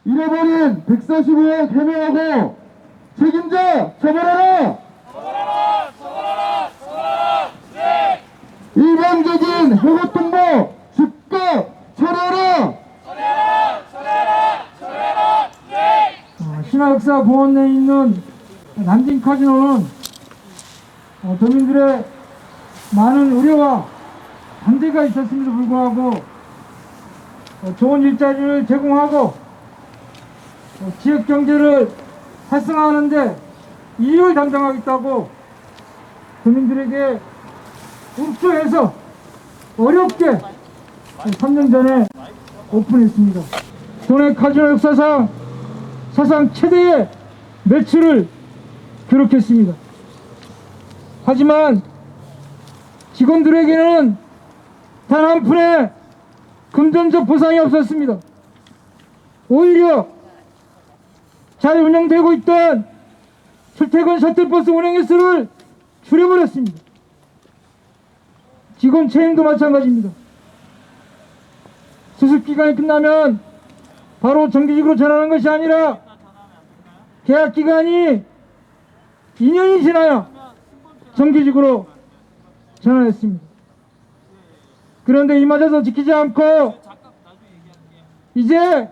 잃어버린 145억 해명하고 책임자 처벌하라! 일방적인 해고통보 즉각 철회하라! 신화역사공원 내에 있는 난징 카지노는 도민들의 많은 우려와 반대가 있었음에도 불구하고 좋은 일자리를 제공하고 지역 경제를 활성화하는데 이익을 담당하겠다고 도민들에게 읍소해서 어렵게 3년 전에 오픈했습니다. 도내 카지노 역사상 사상 최대의 매출을 기록했습니다. 하지만 직원들에게는 단 한 푼의 금전적 보상이 없었습니다. 오히려 잘 운영되고 있던 출퇴근 셔틀버스 운행 횟수를 줄여버렸습니다. 직원 채용도 마찬가지입니다. 수습기간이 끝나면 바로 정규직으로 전환하는 것이 아니라 계약기간이 2년이 지나야 정규직으로 전환했습니다. 그런데 이마저도 지키지 않고 이제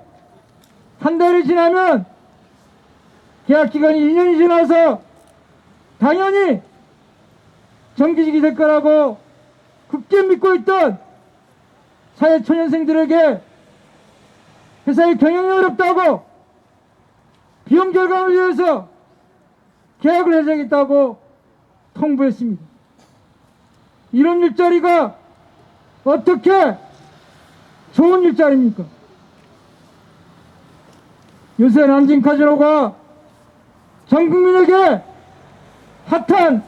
한 달이 지나면 계약기간이 2년이 지나서 당연히 정규직이 될 거라고 굳게 믿고 있던 사회초년생들에게 회사의 경영이 어렵다고 비용 절감을 위해서 계약을 해주겠다고 통보했습니다. 이런 일자리가 어떻게 좋은 일자리입니까? 요새 난징 카지노가 전 국민에게 핫한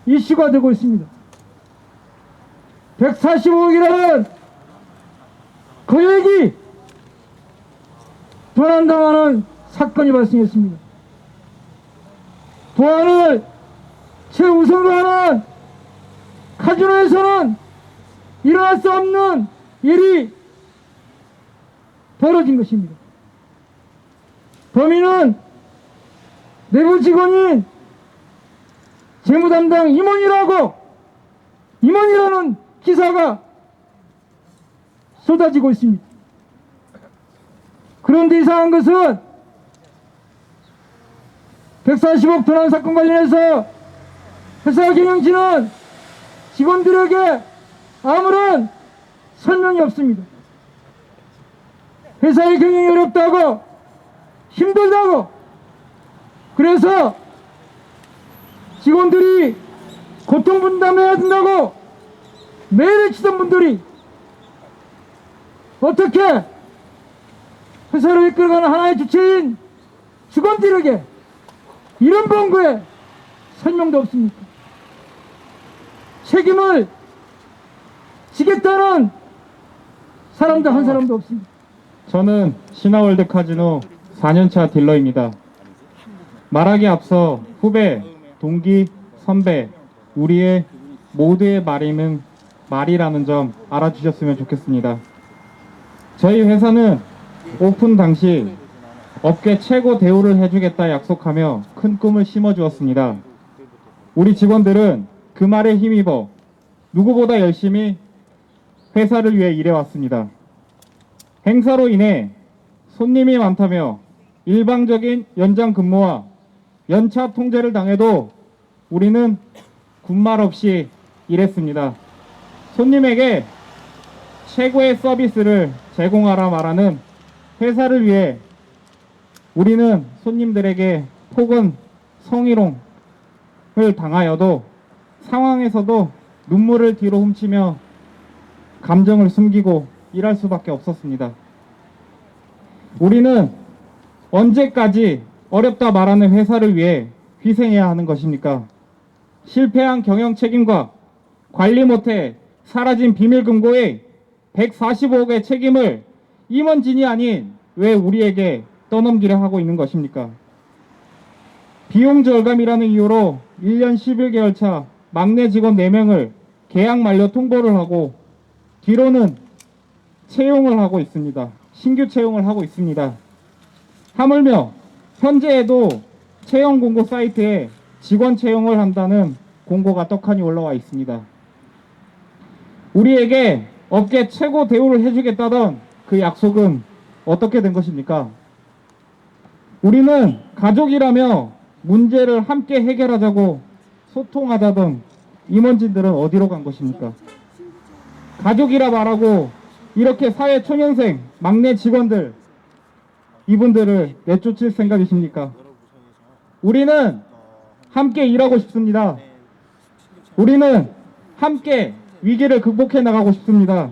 이슈가 되고 있습니다. 145억이라는 거액이 도난당하는 사건이 발생했습니다. 보안을 최우선으로 하는 카지노에서는 일어날 수 없는 일이 벌어진 것입니다. 범인은 내부 직원인 재무담당 임원이라는 기사가 쏟아지고 있습니다. 그런데 이상한 것은 140억 도난 사건 관련해서 회사 경영진은 직원들에게 아무런 설명이 없습니다. 회사의 경영이 어렵다고 힘들다고 그래서 직원들이 고통 분담해야 된다고 매일 외치던 분들이 어떻게 회사를 이끌어가는 하나의 주체인 직원들에게 이런 번거에 설명도 없습니까? 책임을 지겠다는 사람도 한 사람도 없습니다. 저는 신화월드 카지노 4년차 딜러입니다. 말하기 앞서 후배, 동기, 선배, 우리의 모두의 말이라는 점 알아주셨으면 좋겠습니다. 저희 회사는 오픈 당시 업계 최고 대우를 해주겠다 약속하며 큰 꿈을 심어주었습니다. 우리 직원들은 그 말에 힘입어 누구보다 열심히 회사를 위해 일해왔습니다. 행사로 인해 손님이 많다며 일방적인 연장 근무와 연차 통제를 당해도 우리는 군말 없이 일했습니다. 손님에게 최고의 서비스를 제공하라 말하는 회사를 위해 우리는 손님들에게 폭언, 성희롱을 당하여도 상황에서도 눈물을 뒤로 훔치며 감정을 숨기고 일할 수밖에 없었습니다. 우리는 언제까지 어렵다 말하는 회사를 위해 희생해야 하는 것입니까? 실패한 경영 책임과 관리 못해 사라진 비밀금고의 145억의 책임을 임원진이 아닌 왜 우리에게 떠넘기려 하고 있는 것입니까? 비용 절감이라는 이유로 1년 11개월 차 막내 직원 4명을 계약 만료 통보를 하고 뒤로는 채용을 하고 있습니다. 신규 채용을 하고 있습니다. 하물며 현재에도 채용 공고 사이트에 직원 채용을 한다는 공고가 떡하니 올라와 있습니다. 우리에게 업계 최고 대우를 해주겠다던 그 약속은 어떻게 된 것입니까? 우리는 가족이라며 문제를 함께 해결하자고 소통하자던 임원진들은 어디로 간 것입니까? 가족이라 말하고 이렇게 사회 초년생 막내 직원들 이분들을 내쫓을 생각이십니까? 우리는 함께 일하고 싶습니다. 우리는 함께 위기를 극복해 나가고 싶습니다.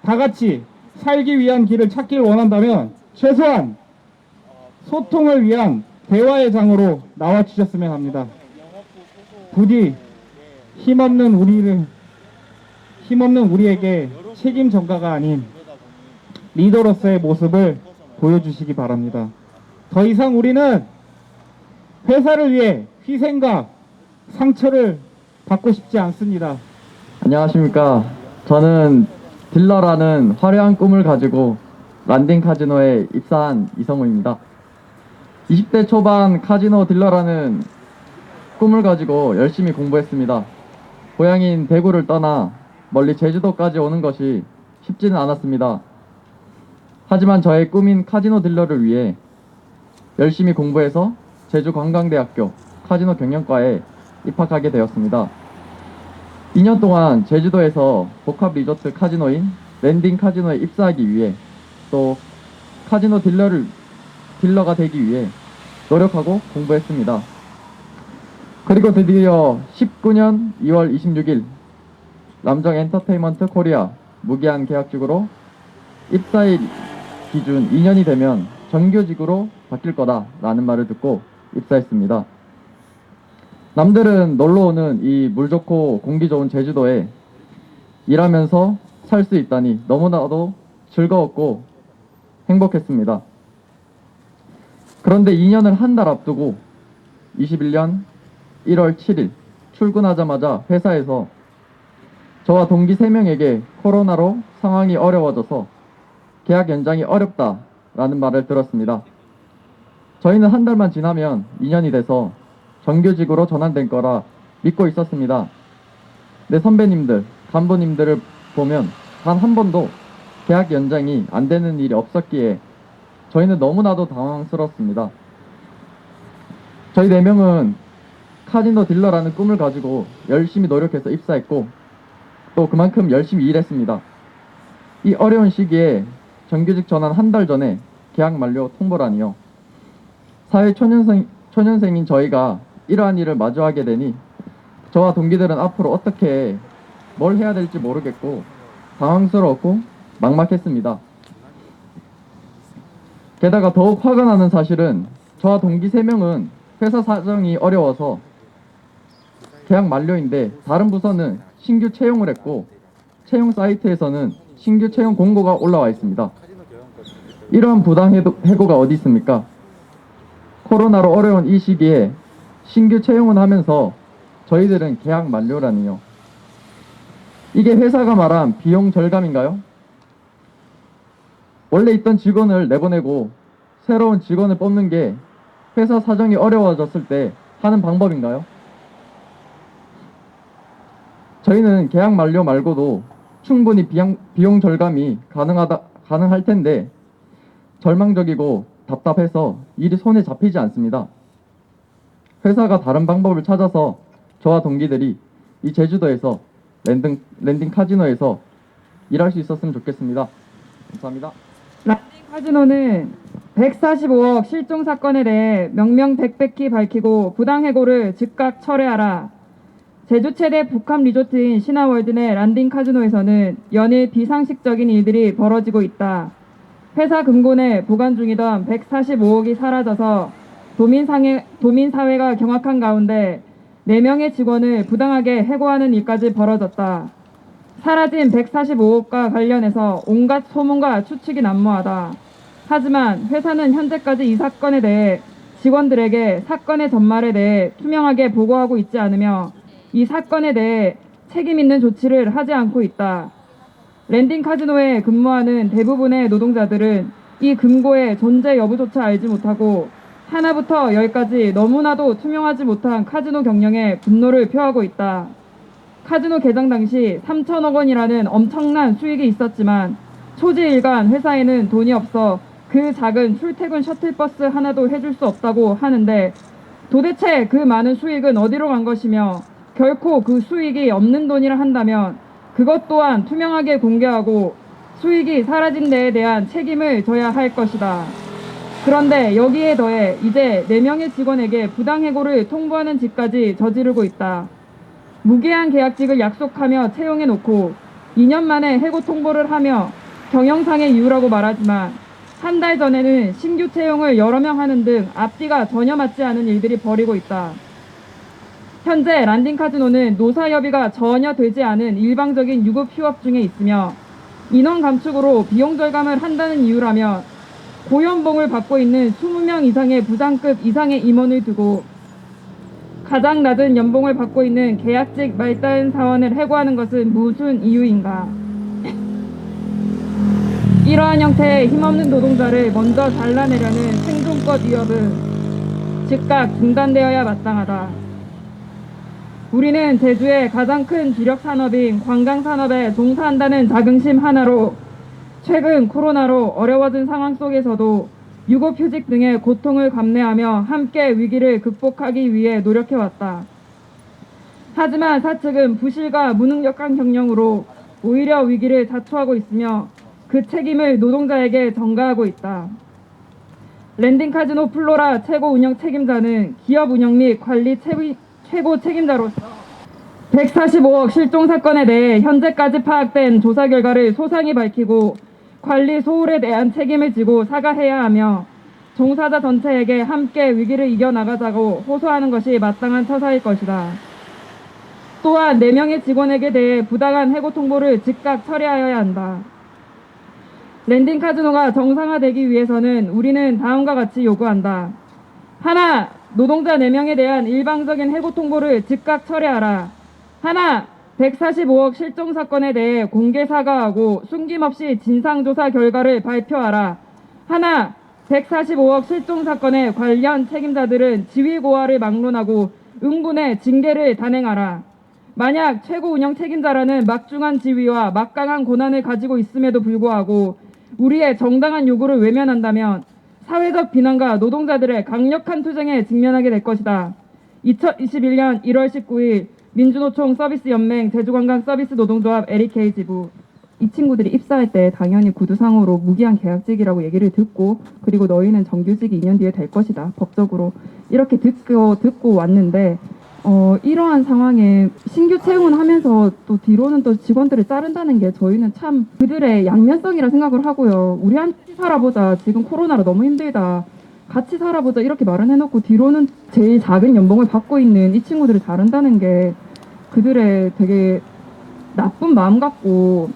다 같이 살기 위한 길을 찾길 원한다면 최소한 소통을 위한 대화의 장으로 나와 주셨으면 합니다. 부디 힘없는 우리에게 책임 전가가 아닌 리더로서의 모습을 보여주시기 바랍니다. 더 이상 우리는 회사를 위해 희생과 상처를 받고 싶지 않습니다. 안녕하십니까. 저는 딜러라는 화려한 꿈을 가지고 란딩 카지노에 입사한 이성우입니다. 20대 초반 카지노 딜러라는 꿈을 가지고 열심히 공부했습니다. 고향인 대구를 떠나 멀리 제주도까지 오는 것이 쉽지는 않았습니다. 하지만 저의 꿈인 카지노 딜러를 위해 열심히 공부해서 제주관광대학교 카지노 경영과에 입학하게 되었습니다. 2년 동안 제주도에서 복합 리조트 카지노인 랜딩 카지노에 입사하기 위해 또 카지노 딜러가 되기 위해 노력하고 공부했습니다. 그리고 드디어 19년 2월 26일 남정 엔터테인먼트 코리아 무기한 계약직으로 입사일 기준 2년이 되면 정규직으로 바뀔 거다라는 말을 듣고 입사했습니다. 남들은 놀러 오는 이 물 좋고 공기 좋은 제주도에 일하면서 살 수 있다니 너무나도 즐거웠고 행복했습니다. 그런데 2년을 한 달 앞두고 21년 1월 7일 출근하자마자 회사에서 저와 동기 3명에게 코로나로 상황이 어려워져서 계약 연장이 어렵다라는 말을 들었습니다. 저희는 한 달만 지나면 2년이 돼서 정규직으로 전환된 거라 믿고 있었습니다. 내 선배님들, 간부님들을 보면 단 한 번도 계약 연장이 안 되는 일이 없었기에 저희는 너무나도 당황스럽습니다. 저희 4명은 카지노 딜러라는 꿈을 가지고 열심히 노력해서 입사했고 또 그만큼 열심히 일했습니다. 이 어려운 시기에 정규직 전환 한 달 전에 계약 만료 통보라니요. 사회 초년생인 저희가 이러한 일을 마주하게 되니 저와 동기들은 앞으로 어떻게 뭘 해야 될지 모르겠고 당황스러웠고 막막했습니다. 게다가 더욱 화가 나는 사실은 저와 동기 3명은 회사 사정이 어려워서 계약 만료인데 다른 부서는 신규 채용을 했고 채용 사이트에서는 신규 채용 공고가 올라와 있습니다. 이러한 부당 해고가 어디 있습니까? 코로나로 어려운 이 시기에 신규 채용은 하면서 저희들은 계약 만료라니요. 이게 회사가 말한 비용 절감인가요? 원래 있던 직원을 내보내고 새로운 직원을 뽑는 게 회사 사정이 어려워졌을 때 하는 방법인가요? 저희는 계약 만료 말고도 충분히 비용 절감이 가능할 텐데 절망적이고 답답해서 일이 손에 잡히지 않습니다. 회사가 다른 방법을 찾아서 저와 동기들이 이 제주도에서 랜딩 카지노에서 일할 수 있었으면 좋겠습니다. 감사합니다. 랜딩 카지노는 145억 실종 사건에 대해 명명백백히 밝히고 부당해고를 즉각 철회하라. 제주 최대 복합 리조트인 신화월드 내 랜딩 카지노에서는 연일 비상식적인 일들이 벌어지고 있다. 회사 금고 내 보관 중이던 145억이 사라져서 도민사회가 경악한 가운데 4명의 직원을 부당하게 해고하는 일까지 벌어졌다. 사라진 145억과 관련해서 온갖 소문과 추측이 난무하다. 하지만 회사는 현재까지 이 사건에 대해 직원들에게 사건의 전말에 대해 투명하게 보고하고 있지 않으며 이 사건에 대해 책임 있는 조치를 하지 않고 있다. 랜딩 카지노에 근무하는 대부분의 노동자들은 이 금고의 존재 여부조차 알지 못하고 하나부터 열까지 너무나도 투명하지 못한 카지노 경영에 분노를 표하고 있다. 카지노 개장 당시 3천억 원이라는 엄청난 수익이 있었지만 초지일간 회사에는 돈이 없어 그 작은 출퇴근 셔틀버스 하나도 해줄 수 없다고 하는데 도대체 그 많은 수익은 어디로 간 것이며 결코 그 수익이 없는 돈이라 한다면 그것 또한 투명하게 공개하고 수익이 사라진 데에 대한 책임을 져야 할 것이다. 그런데 여기에 더해 이제 4명의 직원에게 부당해고를 통보하는 짓까지 저지르고 있다. 무기한 계약직을 약속하며 채용해놓고 2년 만에 해고 통보를 하며 경영상의 이유라고 말하지만 한 달 전에는 신규 채용을 여러 명 하는 등 앞뒤가 전혀 맞지 않은 일들이 벌이고 있다. 현재 란딩카지노는 노사협의가 전혀 되지 않은 일방적인 유급 휴업 중에 있으며 인원 감축으로 비용 절감을 한다는 이유라면 고연봉을 받고 있는 20명 이상의 부장급 이상의 임원을 두고 가장 낮은 연봉을 받고 있는 계약직 말단 사원을 해고하는 것은 무슨 이유인가? 이러한 형태의 힘없는 노동자를 먼저 잘라내려는 생존권 위협은 즉각 중단되어야 마땅하다. 우리는 제주의 가장 큰 주력 산업인 관광산업에 종사한다는 자긍심 하나로 최근 코로나로 어려워진 상황 속에서도 유급휴직 등의 고통을 감내하며 함께 위기를 극복하기 위해 노력해왔다. 하지만 사측은 부실과 무능력한 경영으로 오히려 위기를 자초하고 있으며 그 책임을 노동자에게 전가하고 있다. 랜딩카지노 플로라 최고 운영 책임자는 기업 운영 및 관리 최고 책임자로서 145억 실종 사건에 대해 현재까지 파악된 조사 결과를 소상히 밝히고 관리 소홀에 대한 책임을 지고 사과해야 하며 종사자 전체에게 함께 위기를 이겨나가자고 호소하는 것이 마땅한 처사일 것이다. 또한 4명의 직원에게 대해 부당한 해고 통보를 즉각 처리하여야 한다. 랜딩카지노가 정상화되기 위해서는 우리는 다음과 같이 요구한다. 하나, 노동자 4명에 대한 일방적인 해고 통보를 즉각 처리하라. 하나, 145억 실종 사건에 대해 공개 사과하고 숨김없이 진상조사 결과를 발표하라. 하나, 145억 실종 사건의 관련 책임자들은 지위 고하를 막론하고 응분의 징계를 단행하라. 만약 최고 운영 책임자라는 막중한 지위와 막강한 권한을 가지고 있음에도 불구하고 우리의 정당한 요구를 외면한다면 사회적 비난과 노동자들의 강력한 투쟁에 직면하게 될 것이다. 2021년 1월 19일 민주노총 서비스연맹 제주관광서비스노동조합 LEK 지부. 이 친구들이 입사할 때 당연히 구두상으로 무기한 계약직이라고 얘기를 듣고 그리고 너희는 정규직이 2년 뒤에 될 것이다. 법적으로 이렇게 듣고 왔는데 이러한 상황에 신규 채용을 하면서 또 뒤로는 또 직원들을 자른다는 게 저희는 참 그들의 양면성이라 생각을 하고요. 우리 같이 살아보자. 지금 코로나로 너무 힘들다. 같이 살아보자. 이렇게 말은 해놓고 뒤로는 제일 작은 연봉을 받고 있는 이 친구들을 자른다는 게 그들의 되게 나쁜 마음 같고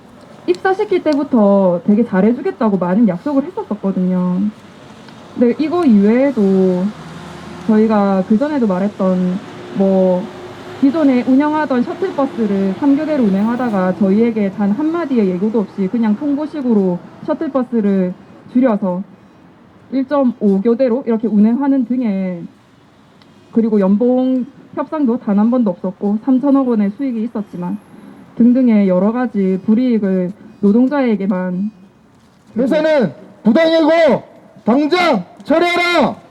입사시킬 때부터 되게 잘해주겠다고 많은 약속을 했었거든요. 근데 이거 이외에도 저희가 그전에도 말했던 기존에 운영하던 셔틀버스를 3교대로 운행하다가 저희에게 단 한마디의 예고도 없이 그냥 통보식으로 셔틀버스를 줄여서 1.5교대로 이렇게 운행하는 등의 그리고 연봉 협상도 단 한 번도 없었고 3천억 원의 수익이 있었지만 등등의 여러 가지 불이익을 노동자에게만 회사는 부당해고 당장 처리하라.